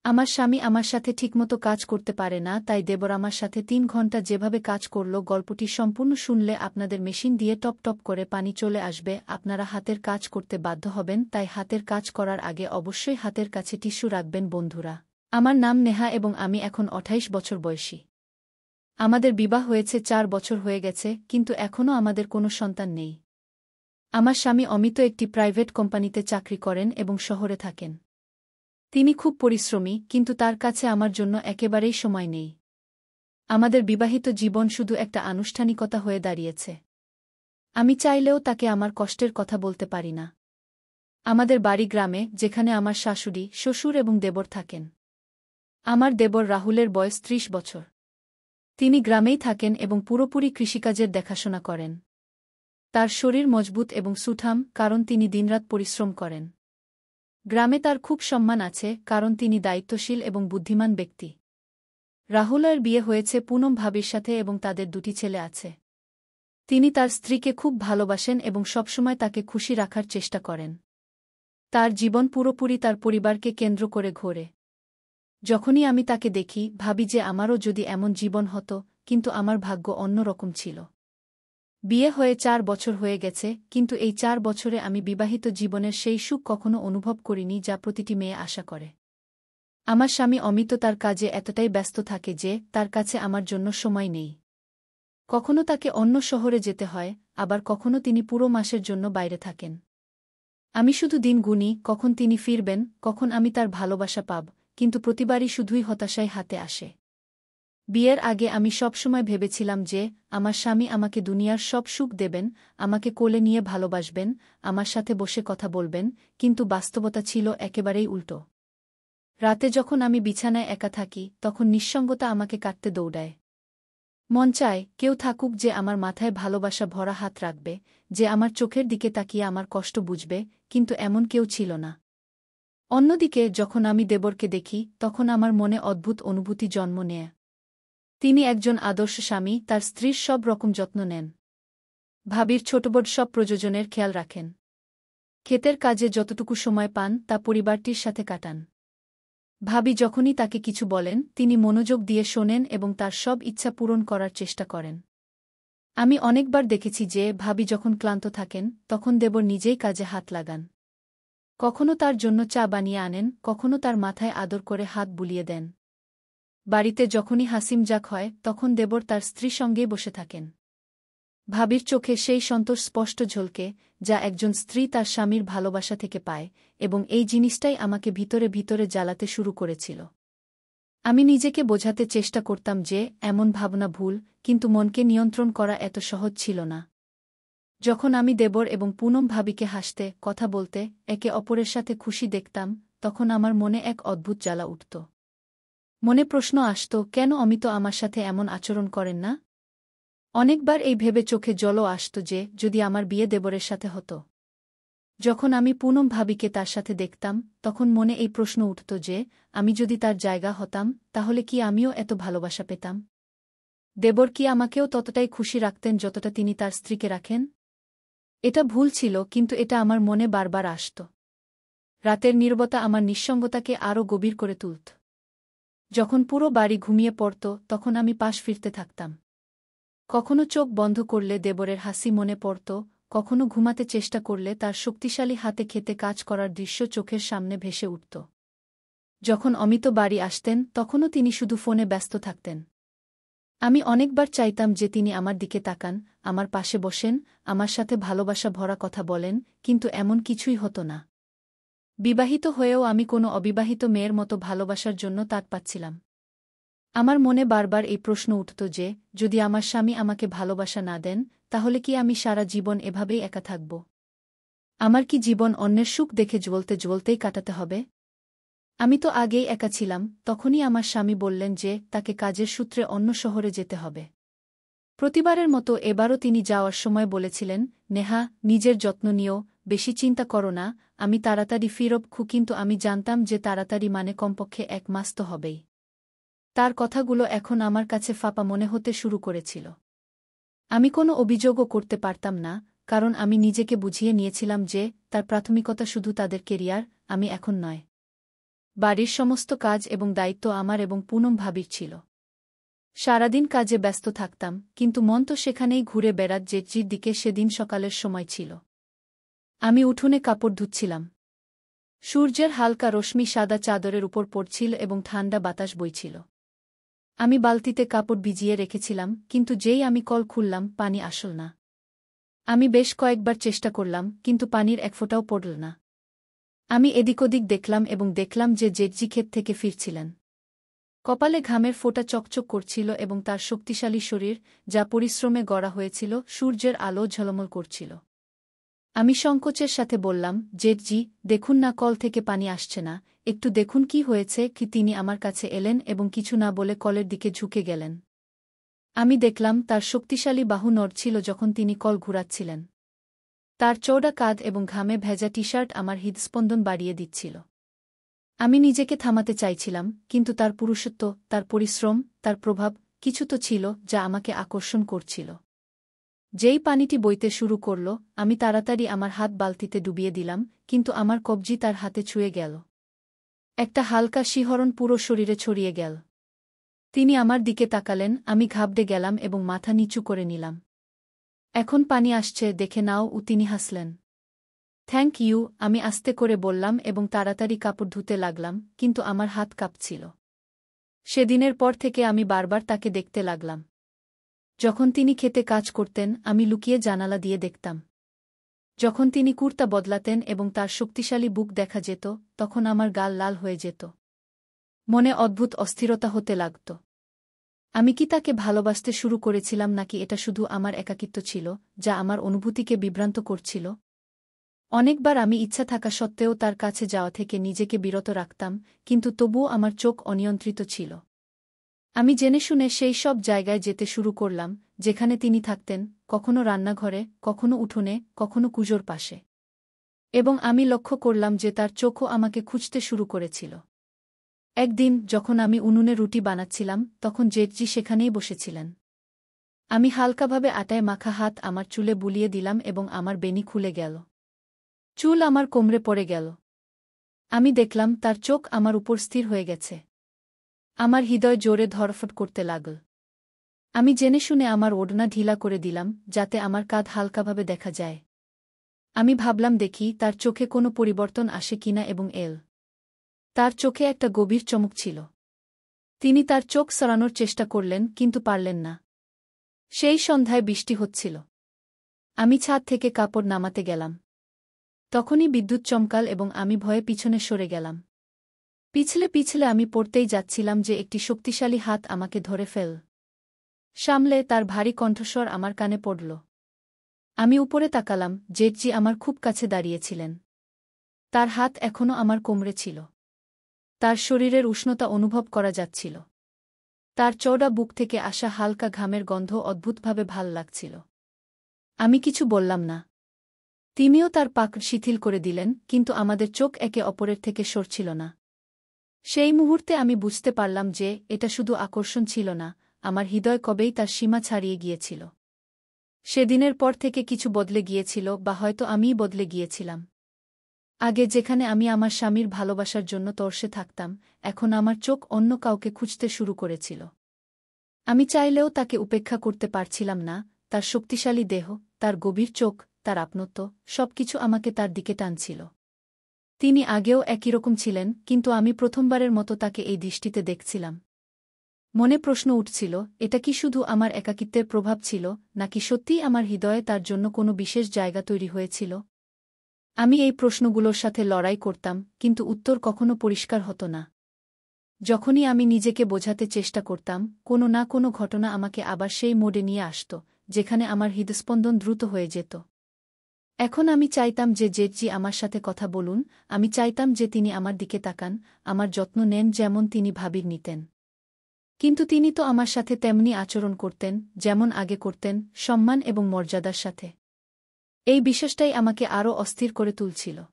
আমার স্বামী আমার সাথে ঠিকমতো কাজ করতে পারে না, তাই দেবর আমার সাথে ৩ ঘন্টা যেভাবে কাজ করল। গল্পটি সম্পূর্ণ শুনলে আপনাদের মেশিন দিয়ে টপ টপ করে পানি চলে আসবে। আপনারা হাতের কাজ করতে বাধ্য হবেন, তাই হাতের কাজ করার আগে অবশ্যই হাতের কাছে টিস্যু রাখবেন বন্ধুরা। আমার নাম নেহা এবং আমি এখন ২৮ বছর বয়সী। আমাদের বিবাহ হয়েছে ৪ বছর হয়ে গেছে, কিন্তু এখনও আমাদের কোনো সন্তান নেই। আমার স্বামী অমিত একটি প্রাইভেট কোম্পানিতে চাকরি করেন এবং শহরে থাকেন। তিনি খুব পরিশ্রমী, কিন্তু তার কাছে আমার জন্য একেবারেই সময় নেই। আমাদের বিবাহিত জীবন শুধু একটা আনুষ্ঠানিকতা হয়ে দাঁড়িয়েছে। আমি চাইলেও তাকে আমার কষ্টের কথা বলতে পারি না। আমাদের বাড়ি গ্রামে, যেখানে আমার শাশুড়ি, শ্বশুর এবং দেবর থাকেন। আমার দেবর রাহুলের বয়স ৩০ বছর। তিনি গ্রামেই থাকেন এবং পুরোপুরি কৃষিকাজের দেখাশোনা করেন। তার শরীর মজবুত এবং সুঠাম, কারণ তিনি দিনরাত পরিশ্রম করেন। গ্রামে তার খুব সম্মান আছে, কারণ তিনি দায়িত্বশীল এবং বুদ্ধিমান ব্যক্তি। রাহুলের বিয়ে হয়েছে পুনম ভাবির সাথে এবং তাদের ২টি ছেলে আছে। তিনি তার স্ত্রীকে খুব ভালোবাসেন এবং সবসময় তাকে খুশি রাখার চেষ্টা করেন। তার জীবন পুরোপুরি তার পরিবারকে কেন্দ্র করে ঘোরে। যখনই আমি তাকে দেখি, ভাবি যে আমারও যদি এমন জীবন হতো, কিন্তু আমার ভাগ্য অন্য রকম ছিল। বিয়ে হয়ে ৪ বছর হয়ে গেছে, কিন্তু এই ৪ বছরে আমি বিবাহিত জীবনের সেই সুখ কখনো অনুভব করিনি যা প্রতিটি মেয়ে আশা করে। আমার স্বামী অমিত তার কাজে এতটাই ব্যস্ত থাকে যে তার কাছে আমার জন্য সময় নেই। কখনো তাকে অন্য শহরে যেতে হয়, আবার কখনো তিনি পুরো মাসের জন্য বাইরে থাকেন। আমি শুধু দিন গুনি, কখন তিনি ফিরবেন, কখন আমি তার ভালোবাসা পাব, কিন্তু প্রতিবারই শুধুই হতাশায় হাতে আসে। বিয়ের আগে আমি সবসময় ভেবেছিলাম যে আমার স্বামী আমাকে দুনিয়ার সব সুখ দেবেন, আমাকে কোলে নিয়ে ভালোবাসবেন, আমার সাথে বসে কথা বলবেন, কিন্তু বাস্তবতা ছিল একেবারেই উল্টো। রাতে যখন আমি বিছানায় একা থাকি, তখন নিঃসঙ্গতা আমাকে কাটতে দৌড়ায়। মন চায় কেউ থাকুক যে আমার মাথায় ভালোবাসা ভরা হাত রাখবে, যে আমার চোখের দিকে তাকিয়ে আমার কষ্ট বুঝবে, কিন্তু এমন কেউ ছিল না। অন্যদিকে যখন আমি দেবরকে দেখি, তখন আমার মনে অদ্ভুত অনুভূতি জন্ম নেয়। তিনি একজন আদর্শ স্বামী, তার স্ত্রীর সব রকম যত্ন নেন। ভাবির ছোটবড় সব প্রয়োজনের খেয়াল রাখেন। ক্ষেতের কাজে যতটুকু সময় পান তা পরিবারটির সাথে কাটান। ভাবি যখনই তাকে কিছু বলেন, তিনি মনোযোগ দিয়ে শোনেন এবং তার সব ইচ্ছা পূরণ করার চেষ্টা করেন। আমি অনেকবার দেখেছি যে ভাবি যখন ক্লান্ত থাকেন, তখন দেবর নিজেই কাজে হাত লাগান। কখনো তার জন্য চা বানিয়ে আনেন, কখনো তার মাথায় আদর করে হাত বুলিয়ে দেন। বাড়িতে যখনই হাসিমজাক হয়, তখন দেবর তার স্ত্রী সঙ্গেই বসে থাকেন। ভাবির চোখে সেই সন্তোষ স্পষ্ট ঝলকে, যা একজন স্ত্রী তার স্বামীর ভালোবাসা থেকে পায়, এবং এই জিনিসটাই আমাকে ভিতরে ভিতরে জ্বালাতে শুরু করেছিল। আমি নিজেকে বোঝাতে চেষ্টা করতাম যে এমন ভাবনা ভুল, কিন্তু মনকে নিয়ন্ত্রণ করা এত সহজ ছিল না। যখন আমি দেবর এবং পুনম ভাবিকে হাসতে, কথা বলতে, একে অপরের সাথে খুশি দেখতাম, তখন আমার মনে এক অদ্ভুত জ্বালা উঠত। মনে প্রশ্ন আসত, কেন অমিত আমার সাথে এমন আচরণ করেন না? অনেকবার এই ভেবে চোখে জলও আসত যে যদি আমার বিয়ে দেবরের সাথে হতো। যখন আমি পুনম ভাবিকে তার সাথে দেখতাম, তখন মনে এই প্রশ্ন উঠত যে আমি যদি তার জায়গা হতাম, তাহলে কি আমিও এত ভালোবাসা পেতাম? দেবর কি আমাকেও ততটাই খুশি রাখতেন যতটা তিনি তার স্ত্রীকে রাখেন? এটা ভুল ছিল, কিন্তু এটা আমার মনে বারবার আসত। রাতের নীরবতা আমার নিঃসঙ্গতাকে আরও গভীর করে তুলত। যখন পুরো বাড়ি ঘুমিয়ে পড়ত, তখন আমি পাশ ফিরতে থাকতাম। কখনো চোখ বন্ধ করলে দেবরের হাসি মনে পড়ত, কখনো ঘুমাতে চেষ্টা করলে তার শক্তিশালী হাতে খেতে কাজ করার দৃশ্য চোখের সামনে ভেসে উঠত। যখন অমিত বাড়ি আসতেন, তখনও তিনি শুধু ফোনে ব্যস্ত থাকতেন। আমি অনেকবার চাইতাম যে তিনি আমার দিকে তাকান, আমার পাশে বসেন, আমার সাথে ভালোবাসা ভরা কথা বলেন, কিন্তু এমন কিছুই হতো না। বিবাহিত হয়েও আমি কোনো অবিবাহিত মেয়ের মতো ভালোবাসার জন্য তাক পাচ্ছিলাম। আমার মনে বারবার এই প্রশ্ন উঠত যে যদি আমার স্বামী আমাকে ভালোবাসা না দেন, তাহলে কি আমি সারা জীবন এভাবেই একা থাকব? আমার কি জীবন অন্যের সুখ দেখে জ্বলতে জ্বলতেই কাটাতে হবে? আমি তো আগেই একা ছিলাম। তখনই আমার স্বামী বললেন যে তাকে কাজের সূত্রে অন্য শহরে যেতে হবে। প্রতিবারের মতো এবারও তিনি যাওয়ার সময় বলেছিলেন, নেহা, নিজের যত্ন নিও, বেশি চিন্তা করো না, আমি তাড়াতাড়ি ফিরব। কিন্তু আমি জানতাম যে তাড়াতাড়ি মানে কমপক্ষে ১ মাস তো হবেই। তার কথাগুলো এখন আমার কাছে ফাঁপা মনে হতে শুরু করেছিল। আমি কোনো অভিযোগও করতে পারতাম না, কারণ আমি নিজেকে বুঝিয়ে নিয়েছিলাম যে তার প্রাথমিকতা শুধু তাদের কেরিয়ার, আমি এখন নয়। বাড়ির সমস্ত কাজ এবং দায়িত্ব আমার এবং পুনম ভাবির ছিল। সারাদিন কাজে ব্যস্ত থাকতাম, কিন্তু মন তো সেখানেই ঘুরে বেড়াত জেঠির দিকে। সেদিন সকালের সময় ছিল। আমি উঠোনে কাপড় ধুচ্ছিলাম। সূর্যের হালকা রশ্মি সাদা চাদরের উপর পড়ছিল এবং ঠান্ডা বাতাস বইছিল। আমি বালতিতে কাপড় ভিজিয়ে রেখেছিলাম, কিন্তু যেই আমি কল খুললাম পানি আসল না। আমি বেশ কয়েকবার চেষ্টা করলাম, কিন্তু পানির এক ফোঁটাও পড়ল না। আমি এদিক ওদিক দেখলাম এবং দেখলাম যে জেঠজি ক্ষেত থেকে ফিরছিলেন। কপালে ঘামের ফোঁটা চকচক করছিল এবং তার শক্তিশালী শরীর, যা পরিশ্রমে গড়া হয়েছিল, সূর্যের আলো ঝলমল করছিল। আমি সংকোচের সাথে বললাম, জেঠজি, দেখুন না কল থেকে পানি আসছে না, একটু দেখুন কি হয়েছে কি। তিনি আমার কাছে এলেন এবং কিছু না বলে কলের দিকে ঝুঁকে গেলেন। আমি দেখলাম তার শক্তিশালী বাহু নড়ছিল যখন তিনি কল ঘুরাচ্ছিলেন। তার চওড়া কাঁধ এবং ঘামে ভেজা টি-শার্ট আমার হৃদস্পন্দন বাড়িয়ে দিচ্ছিল। আমি নিজেকে থামাতে চাইছিলাম, কিন্তু তার পুরুষত্ব, তার পরিশ্রম, তার প্রভাব, কিছু তো ছিল যা আমাকে আকর্ষণ করছিল। যেই পানিটি বইতে শুরু করল, আমি তাড়াতাড়ি আমার হাত বালতিতে ডুবিয়ে দিলাম, কিন্তু আমার কবজি তার হাতে ছুঁয়ে গেল। একটা হালকা শিহরণ পুরো শরীরে ছড়িয়ে গেল। তিনি আমার দিকে তাকালেন, আমি ঘাবড়ে গেলাম এবং মাথা নিচু করে নিলাম। এখন পানি আসছে, দেখে নাও। তিনি হাসলেন। থ্যাংক ইউ, আমি আস্তে করে বললাম এবং তাড়াতাড়ি কাপড় ধুতে লাগলাম, কিন্তু আমার হাত কাঁপছিল। সেদিনের পর থেকে আমি বারবার তাকে দেখতে লাগলাম। যখন তিনি খেতে কাজ করতেন, আমি লুকিয়ে জানালা দিয়ে দেখতাম। যখন তিনি কুর্তা বদলাতেন এবং তার শক্তিশালী বুক দেখা যেত, তখন আমার গাল লাল হয়ে যেত। মনে অদ্ভুত অস্থিরতা হতে লাগত। আমি কি তাকে ভালোবাসতে শুরু করেছিলাম, নাকি এটা শুধু আমার একাকিত্ব ছিল, যা আমার অনুভূতিকে বিভ্রান্ত করছিল? অনেকবার আমি ইচ্ছা থাকা সত্ত্বেও তার কাছে যাওয়া থেকে নিজেকে বিরত রাখতাম, কিন্তু তবুও আমার চোখ অনিয়ন্ত্রিত ছিল। আমি জেনে শুনে সেই সব জায়গায় যেতে শুরু করলাম, যেখানে তিনি থাকতেন, কখনো রান্নাঘরে, কখনো উঠোনে, কখনো কুজোর পাশে। এবং আমি লক্ষ্য করলাম যে তার চোখও আমাকে খুঁজতে শুরু করেছিল। একদিন যখন আমি উনুনে রুটি বানাচ্ছিলাম, তখন জেঠজি সেখানেই বসেছিলেন। আমি হালকাভাবে আটায় মাখা হাত আমার চুলে বুলিয়ে দিলাম এবং আমার বেনি খুলে গেল। চুল আমার কোমরে পড়ে গেল। আমি দেখলাম তার চোখ আমার উপর স্থির হয়ে গেছে। আমার হৃদয় জোরে ধড়ফড় করতে লাগল। আমি জেনে শুনে আমার ওড়না ঢিলা করে দিলাম, যাতে আমার কাঁধ হালকাভাবে দেখা যায়। আমি ভাবলাম দেখি তার চোখে কোনো পরিবর্তন আসে কিনা এবং তার চোখে একটা গভীর চমক ছিল। তিনি তার চোখ সরানোর চেষ্টা করলেন, কিন্তু পারলেন না। সেই সন্ধ্যায় বৃষ্টি হচ্ছিল। আমি ছাদ থেকে কাপড় নামাতে গেলাম। তখনই বিদ্যুৎ চমকাল এবং আমি ভয়ে পিছনে সরে গেলাম। পিছলে পিছলে আমি পড়তেই যাচ্ছিলাম যে একটি শক্তিশালী হাত আমাকে ধরে সামলে তার ভারী কণ্ঠস্বর আমার কানে পড়ল। আমি উপরে তাকালাম, জেঠজি আমার খুব কাছে দাঁড়িয়েছিলেন। তার হাত এখনও আমার কোমরে ছিল। তার শরীরের উষ্ণতা অনুভব করা যাচ্ছিল। তার চওড়া বুক থেকে আসা হালকা ঘামের গন্ধ অদ্ভুতভাবে ভাল লাগছিল। আমি কিছু বললাম না। তিনিও তার পাক শিথিল করে দিলেন, কিন্তু আমাদের চোখ একে অপরের থেকে সরছিল না। সেই মুহূর্তে আমি বুঝতে পারলাম যে এটা শুধু আকর্ষণ ছিল না, আমার হৃদয় কবেই তার সীমা ছাড়িয়ে গিয়েছিল। সেদিনের পর থেকে কিছু বদলে গিয়েছিল, বা হয়তো আমিই বদলে গিয়েছিলাম। আগে যেখানে আমি আমার স্বামীর ভালোবাসার জন্য তর্ষে থাকতাম, এখন আমার চোখ অন্য কাউকে খুঁজতে শুরু করেছিল। আমি চাইলেও তাকে উপেক্ষা করতে পারছিলাম না। তার শক্তিশালী দেহ, তার গভীর চোখ, তার আপনত্ব, সবকিছু আমাকে তার দিকে টানছিল। তিনি আগেও একই রকম ছিলেন, কিন্তু আমি প্রথমবারের মতো তাকে এই দৃষ্টিতে দেখছিলাম। মনে প্রশ্ন উঠছিল, এটা কি শুধু আমার একাকিত্বের প্রভাব ছিল, নাকি সত্যিই আমার হৃদয়ে তার জন্য কোনো বিশেষ জায়গা তৈরি হয়েছিল? আমি এই প্রশ্নগুলোর সাথে লড়াই করতাম, কিন্তু উত্তর কখনো পরিষ্কার হতো না। যখনই আমি নিজেকে বোঝাতে চেষ্টা করতাম, কোনো না কোনো ঘটনা আমাকে আবার সেই মোডে নিয়ে আসত, যেখানে আমার হৃদস্পন্দন দ্রুত হয়ে যেত। এখন আমি চাইতাম যে জেঠজি আমার সাথে কথা বলুন, আমি চাইতাম যে তিনি আমার দিকে তাকান, আমার যত্ন নেন যেমন তিনি ভাবির নিতেন। কিন্তু তিনি তো আমার সাথে তেমনি আচরণ করতেন, যেমন আগে করতেন, সম্মান এবং মর্যাদার সাথে। এই বিশ্বাসটাই আমাকে আরও অস্থির করে তুলছিল।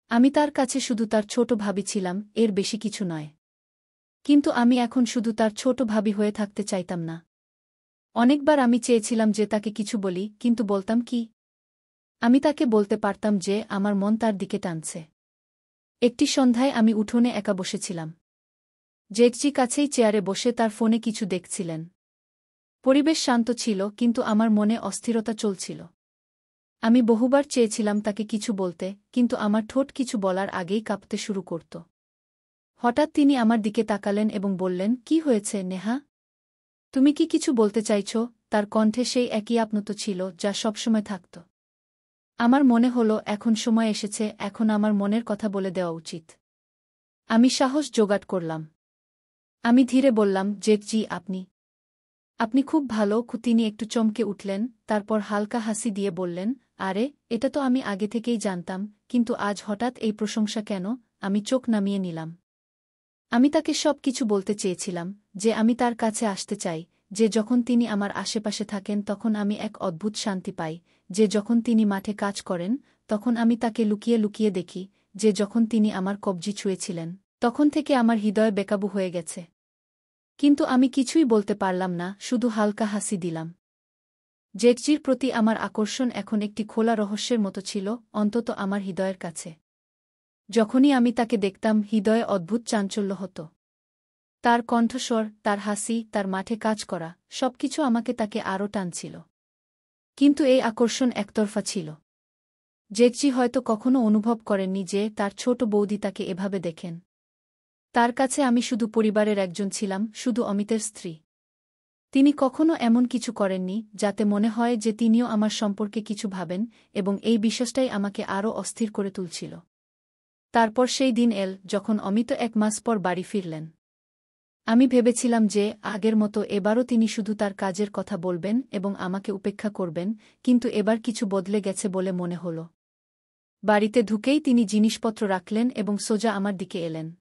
আমি তার কাছে শুধু তার ছোট ভাবি ছিলাম, এর বেশি কিছু নয়। কিন্তু আমি এখন শুধু তার ছোট ভাবি হয়ে থাকতে চাইতাম না। অনেকবার আমি চেয়েছিলাম যে তাকে কিছু বলি, কিন্তু বলতাম কি? আমি তাকে বলতে পারতাম যে আমার মন তার দিকে টানছে। একটি সন্ধ্যায় আমি উঠোনে একা বসেছিলাম। জেঠজি কাছেই চেয়ারে বসে তার ফোনে কিছু দেখছিলেন। পরিবেশ শান্ত ছিল, কিন্তু আমার মনে অস্থিরতা চলছিল। আমি বহুবার চেয়েছিলাম তাকে কিছু বলতে, কিন্তু আমার ঠোঁট কিছু বলার আগেই কাঁপতে শুরু করত। হঠাৎ তিনি আমার দিকে তাকালেন এবং বললেন, "কি হয়েছে, নেহা? তুমি কি কিছু বলতে চাইছ?" তার কণ্ঠে সেই একই আপনত ছিল যা সবসময় থাকত। আমার মনে হল এখন সময় এসেছে, এখন আমার মনের কথা বলে দেওয়া উচিত। আমি সাহস জোগাড় করলাম। আমি ধীরে বললাম, "জেঠজি, আপনি খুব ভালো।" তিনি একটু চমকে উঠলেন, তারপর হালকা হাসি দিয়ে বললেন, "আরে, এটা তো আমি আগে থেকেই জানতাম, কিন্তু আজ হঠাৎ এই প্রশংসা কেন?" আমি চোখ নামিয়ে নিলাম। আমি তাকে সব কিছু বলতে চেয়েছিলাম, যে আমি তার কাছে আসতে চাই, যে যখন তিনি আমার আশেপাশে থাকেন তখন আমি এক অদ্ভুত শান্তি পাই, যে যখন তিনি মাঠে কাজ করেন তখন আমি তাকে লুকিয়ে লুকিয়ে দেখি, যে যখন তিনি আমার কবজি ছুঁয়েছিলেন তখন থেকে আমার হৃদয় বেকাবু হয়ে গেছে। কিন্তু আমি কিছুই বলতে পারলাম না, শুধু হালকা হাসি দিলাম। জেঠজির প্রতি আমার আকর্ষণ এখন একটি খোলা রহস্যের মতো ছিল, অন্তত আমার হৃদয়ের কাছে। যখনই আমি তাকে দেখতাম, হৃদয়ে অদ্ভুত চাঞ্চল্য হতো। তার কণ্ঠস্বর, তার হাসি, তার মাঠে কাজ করা, সবকিছু আমাকে তাকে আরও টানছিল। কিন্তু এই আকর্ষণ একতরফা ছিল। জেঠজি হয়তো কখনো অনুভব করেননি যে তার ছোট বৌদি তাকে এভাবে দেখেন। তার কাছে আমি শুধু পরিবারের একজন ছিলাম, শুধু অমিতের স্ত্রী। তিনি কখনো এমন কিছু করেননি যাতে মনে হয় যে তিনিও আমার সম্পর্কে কিছু ভাবেন, এবং এই বিশ্বাসটাই আমাকে আরও অস্থির করে তুলছিল। তারপর সেই দিন এল, যখন অমিত 1 মাস পর বাড়ি ফিরলেন। আমি ভেবেছিলাম যে আগের মতো এবারও তিনি শুধু তার কাজের কথা বলবেন এবং আমাকে উপেক্ষা করবেন, কিন্তু এবার কিছু বদলে গেছে বলে মনে হল। বাড়িতে ঢুকেই তিনি জিনিসপত্র রাখলেন এবং সোজা আমার দিকে এলেন।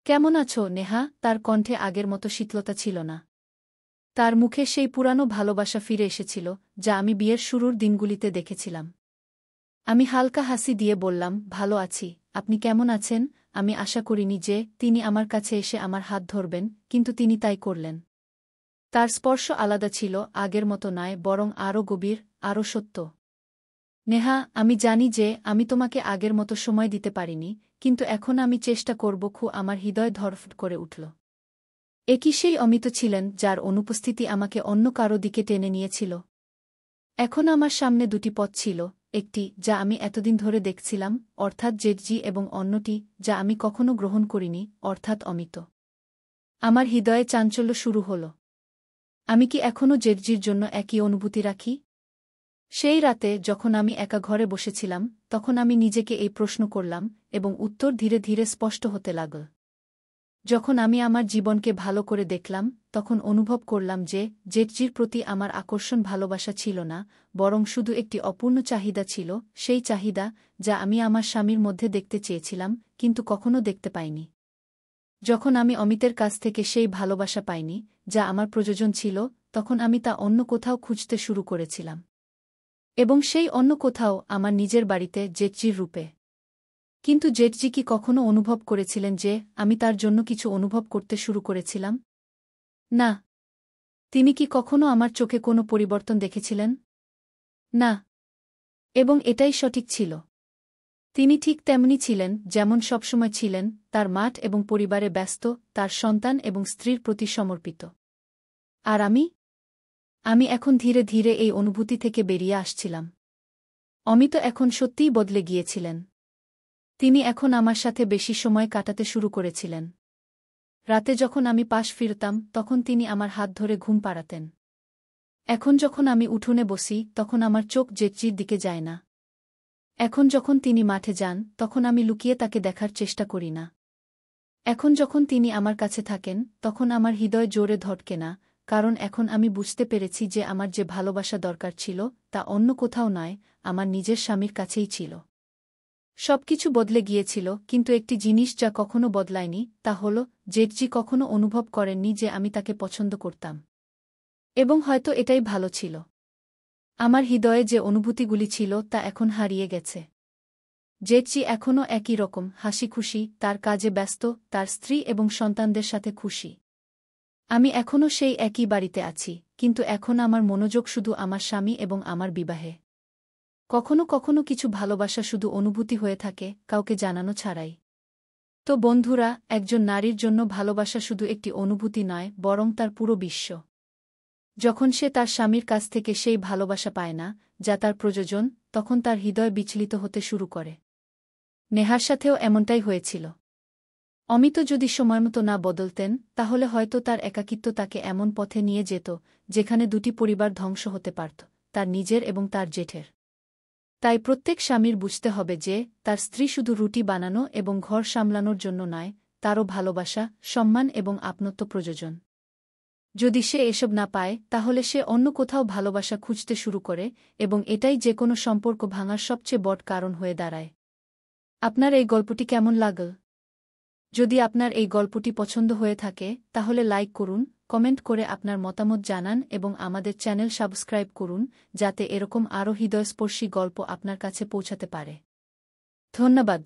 "কেমন আছো, নেহা?" তার কণ্ঠে আগের মতো শীতলতা ছিল না। তার মুখে সেই পুরানো ভালোবাসা ফিরে এসেছিল, যা আমি বিয়ের শুরুর দিনগুলিতে দেখেছিলাম। আমি হালকা হাসি দিয়ে বললাম, "ভালো আছি। আপনি কেমন আছেন?" আমি আশা করিনি যে তিনি আমার কাছে এসে আমার হাত ধরবেন, কিন্তু তিনি তাই করলেন। তার স্পর্শ আলাদা ছিল, আগের মতো নয়, বরং আরও গভীর, আরও সত্য। "নেহা, আমি জানি যে আমি তোমাকে আগের মতো সময় দিতে পারিনি, কিন্তু এখন আমি চেষ্টা করব।" আমার হৃদয় ধড়ফড় করে উঠল। একই সেই অমিত ছিলেন যার অনুপস্থিতি আমাকে অন্য কারো দিকে টেনে নিয়েছিল। এখন আমার সামনে 2টি পথ ছিল, একটি যা আমি এতদিন ধরে দেখছিলাম, অর্থাৎ জেঠজি, এবং অন্যটি যা আমি কখনো গ্রহণ করিনি, অর্থাৎ অমিত। আমার হৃদয়ে চাঞ্চল্য শুরু হল। আমি কি এখনও জেঠজির জন্য একই অনুভূতি রাখি? সেই রাতে যখন আমি একা ঘরে বসেছিলাম, তখন আমি নিজেকে এই প্রশ্ন করলাম, এবং উত্তর ধীরে ধীরে স্পষ্ট হতে লাগল। যখন আমি আমার জীবনকে ভালো করে দেখলাম, তখন অনুভব করলাম যে জেঠজির প্রতি আমার আকর্ষণ ভালোবাসা ছিল না, বরং শুধু একটি অপূর্ণ চাহিদা ছিল, সেই চাহিদা যা আমি আমার স্বামীর মধ্যে দেখতে চেয়েছিলাম, কিন্তু কখনো দেখতে পাইনি। যখন আমি অমিতের কাছ থেকে সেই ভালোবাসা পাইনি, যা আমার প্রয়োজন ছিল, তখন আমি তা অন্য কোথাও খুঁজতে শুরু করেছিলাম। এবং সেই অন্য কোথাও আমার নিজের বাড়িতে, জেঠজির রূপে। কিন্তু জেঠজি কি কখনো অনুভব করেছিলেন যে আমি তার জন্য কিছু অনুভব করতে শুরু করেছিলাম? না। তিনি কি কখনো আমার চোখে কোনো পরিবর্তন দেখেছিলেন? না। এবং এটাই সঠিক ছিল। তিনি ঠিক তেমনি ছিলেন যেমন সবসময় ছিলেন, তার মাঠ এবং পরিবারে ব্যস্ত, তার সন্তান এবং স্ত্রীর প্রতি সমর্পিত। আর আমি এখন ধীরে ধীরে এই অনুভূতি থেকে বেরিয়ে আসছিলাম। অমিত এখন সত্যিই বদলে গিয়েছিলেন। তিনি এখন আমার সাথে বেশি সময় কাটাতে শুরু করেছিলেন। রাতে যখন আমি পাশ ফিরতাম তখন তিনি আমার হাত ধরে ঘুম পাড়াতেন। এখন যখন আমি উঠোনে বসি তখন আমার চোখ জেঠজির দিকে যায় না। এখন যখন তিনি মাঠে যান তখন আমি লুকিয়ে তাকে দেখার চেষ্টা করি না। এখন যখন তিনি আমার কাছে থাকেন তখন আমার হৃদয় জোরে ধড়কে না, কারণ এখন আমি বুঝতে পেরেছি যে আমার যে ভালোবাসা দরকার ছিল তা অন্য কোথাও নয়, আমার নিজের স্বামীর কাছেই ছিল। সবকিছু বদলে গিয়েছিল, কিন্তু একটি জিনিস যা কখনো বদলায়নি, তা হল জেঠজি কখনো অনুভব করেননি যে আমি তাকে পছন্দ করতাম। এবং হয়তো এটাই ভালো ছিল। আমার হৃদয়ে যে অনুভূতিগুলি ছিল তা এখন হারিয়ে গেছে। জেঠজি এখনও একই রকম হাসিখুশি, তার কাজে ব্যস্ত, তার স্ত্রী এবং সন্তানদের সাথে খুশি। আমি এখনও সেই একই বাড়িতে আছি, কিন্তু এখন আমার মনোযোগ শুধু আমার স্বামী এবং আমার বিবাহে। কখনো কখনো কিছু ভালোবাসা শুধু অনুভূতি হয়ে থাকে, কাউকে জানানো ছাড়াই। তো বন্ধুরা, একজন নারীর জন্য ভালোবাসা শুধু একটি অনুভূতি নয়, বরং তার পুরো বিশ্ব। যখন সে তার স্বামীর কাছ থেকে সেই ভালোবাসা পায় না, যা তার প্রয়োজন, তখন তার হৃদয় বিচলিত হতে শুরু করে। নেহার সাথেও এমনটাই হয়েছিল। অমিত যদি সময়মতো না বদলতেন, তাহলে হয়তো তার একাকিত্ব তাকে এমন পথে নিয়ে যেত, যেখানে দুটি পরিবার ধ্বংস হতে পারত, তার নিজের এবং তার জেঠের। তাই প্রত্যেক স্বামীর বুঝতে হবে যে, তার স্ত্রী শুধু রুটি বানানো এবং ঘর সামলানোর জন্য নয়, তারও ভালোবাসা, সম্মান এবং আপনত্ব প্রয়োজন। যদি সে এসব না পায়, তাহলে সে অন্য কোথাও ভালোবাসা খুঁজতে শুরু করে, এবং এটাই যেকোনো সম্পর্ক ভাঙার সবচেয়ে বড় কারণ হয়ে দাঁড়ায়। আপনার এই গল্পটি কেমন লাগল? যদি আপনার এই গল্পটি পছন্দ হয়ে থাকে, তাহলে লাইক করুন, কমেন্ট করে আপনার মতামত জানান এবং আমাদের চ্যানেল সাবস্ক্রাইব করুন, যাতে এরকম আরও হৃদয়স্পর্শী গল্প আপনার কাছে পৌঁছাতে পারে। ধন্যবাদ।